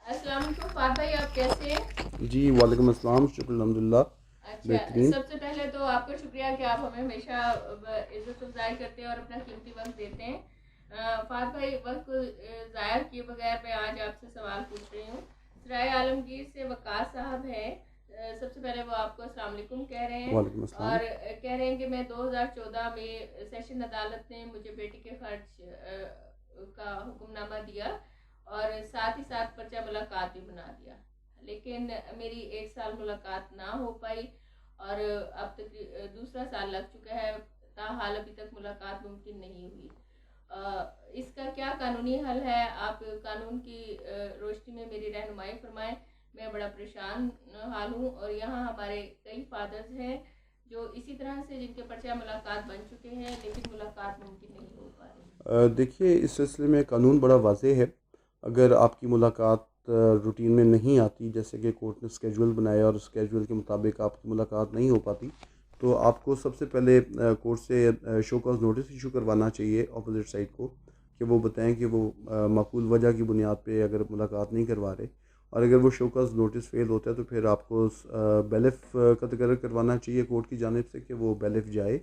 السلام علیکم فہد بھائی، آپ کیسے ہیں؟ جی وعلیکم السلام، شکر الحمدللہ اچھا، بہترین۔ سب سے پہلے تو آپ کا شکریہ کہ آپ ہمیں ہمیشہ عزت افزائی کرتے ہیں اور اپنا قیمتی وقت دیتے ہیں۔ فہد بھائی، وقت ضائع کیے بغیر میں آج آپ سے سوال پوچھ رہی ہوں۔ سرائے عالمگیر سے وقاص صاحب ہیں، سب سے پہلے وہ آپ کو السلام علیکم کہہ رہے ہیں وعلیکم السلام۔ اور کہہ رہے ہیں کہ میں 2014 میں سیشن عدالت نے مجھے بیٹی کے خرچ کا حکم نامہ دیا اور ساتھ ہی ساتھ پرچہ ملاقات بھی بنا دیا، لیکن میری 1 سال ملاقات نہ ہو پائی اور اب تک دوسرا سال لگ چکا ہے، تاحال ابھی تک ملاقات ممکن نہیں ہوئی۔ اس کا کیا قانونی حل ہے؟ آپ قانون کی روشنی میں میری رہنمائی فرمائیں۔ میں بڑا پریشان حال ہوں اور یہاں ہمارے کئی فادرز ہیں جو اسی طرح سے جن کے پرچہ ملاقات بن چکے ہیں لیکن ملاقات ممکن نہیں ہو پا رہی۔ دیکھیے، اس سلسلے میں قانون بڑا واضح ہے۔ اگر آپ کی ملاقات روٹین میں نہیں آتی، جیسے کہ کورٹ نے اسکیجول بنایا اور اسکیجول کے مطابق آپ کی ملاقات نہیں ہو پاتی، تو آپ کو سب سے پہلے کورٹ سے شو کاز نوٹس ایشو کروانا چاہیے اپوزٹ سائڈ کو، کہ وہ بتائیں کہ وہ معقول وجہ کی بنیاد پہ اگر ملاقات نہیں کروا رہے، اور اگر وہ شو کاز نوٹس فیل ہوتا ہے تو پھر آپ کو بیلف کا تقرر کروانا چاہیے کورٹ کی جانب سے، کہ وہ بیلف جائے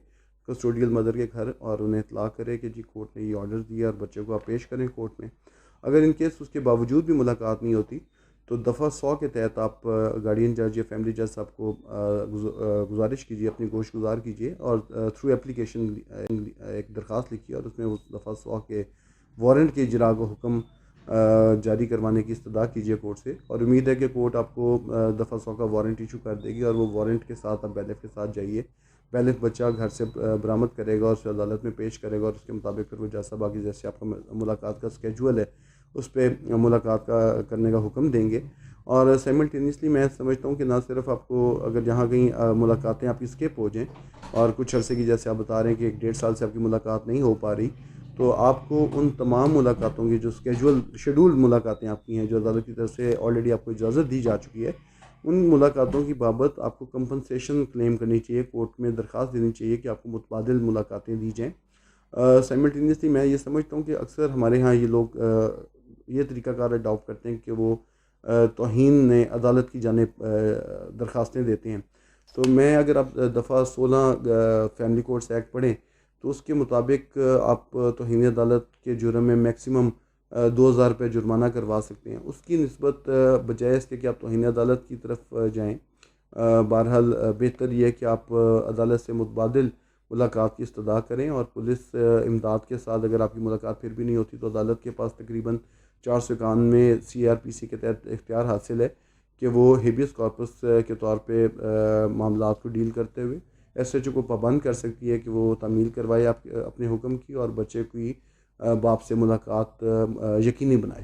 کسٹوڈیل مدر کے گھر اور انہیں اطلاع کرے کہ جی کورٹ نے یہ آرڈر دیا اور بچے کو آپ پیش کریں کورٹ میں۔ اگر ان کیس اس کے باوجود بھی ملاقات نہیں ہوتی تو دفعہ 100 کے تحت آپ گارڈین جج یا فیملی جج صاحب کو گزارش کیجیے، اپنی گوش گزار کیجیے اور تھرو اپلیکیشن ایک درخواست لکھیے اور اس میں اس دفعہ 100 کے وارنٹ کے اجراء کو حکم جاری کروانے کی استدعا کیجیے کورٹ سے، اور امید ہے کہ کورٹ آپ کو دفعہ 100 کا وارنٹ ایشو کر دے گی اور وہ وارنٹ کے ساتھ آپ بیلف کے ساتھ جائیے۔ بیلف بچہ گھر سے برآمد کرے گا اور اسے عدالت میں پیش کرے گا اور اس کے مطابق پھر وہ جیسا باقی جیسے آپ کا ملاقات کا اسکیجول ہے اس پہ ملاقات کرنے کا حکم دیں گے۔ اور سائملٹینیسلی میں سمجھتا ہوں کہ نہ صرف آپ کو اگر جہاں کہیں ملاقاتیں آپ کی اسکپ ہو جائیں اور کچھ عرصے کی جیسے آپ بتا رہے ہیں کہ 1.5 سال سے آپ کی ملاقات نہیں ہو پا رہی، تو آپ کو ان تمام ملاقاتوں کی جو شیڈول ملاقاتیں آپ کی ہیں جو عدالت کی طرف سے آلریڈی آپ کو اجازت دی جا چکی ہے، ان ملاقاتوں کی بابت آپ کو کمپنسیشن کلیم کرنی چاہیے، کورٹ میں درخواست دینی چاہیے کہ آپ کو متبادل ملاقاتیں دی جائیں۔ سائملٹینیسلی میں یہ سمجھتا ہوں کہ اکثر ہمارے ہاں یہ لوگ یہ طریقہ کار اڈاپٹ کرتے ہیں کہ وہ توہین عدالت کی جانب درخواستیں دیتے ہیں۔ تو میں اگر آپ دفعہ 16 فیملی کورٹس ایکٹ پڑھیں تو اس کے مطابق آپ توہین عدالت کے جرم میں میکسیمم 2000 روپے جرمانہ کروا سکتے ہیں۔ اس کی نسبت بجائے اس کے کہ آپ توہین عدالت کی طرف جائیں، بہرحال بہتر یہ ہے کہ آپ عدالت سے متبادل ملاقات کی استدعا کریں، اور پولیس امداد کے ساتھ اگر آپ کی ملاقات پھر بھی نہیں ہوتی تو عدالت کے پاس تقریباً 491 CRPC کے تحت اختیار حاصل ہے کہ وہ ہیبیس کارپس کے طور پہ معاملات کو ڈیل کرتے ہوئے SHO کو پابند کر سکتی ہے کہ وہ تعمیل کروائے آپ اپنے حکم کی اور بچے کی باپ سے ملاقات یقینی بنائے۔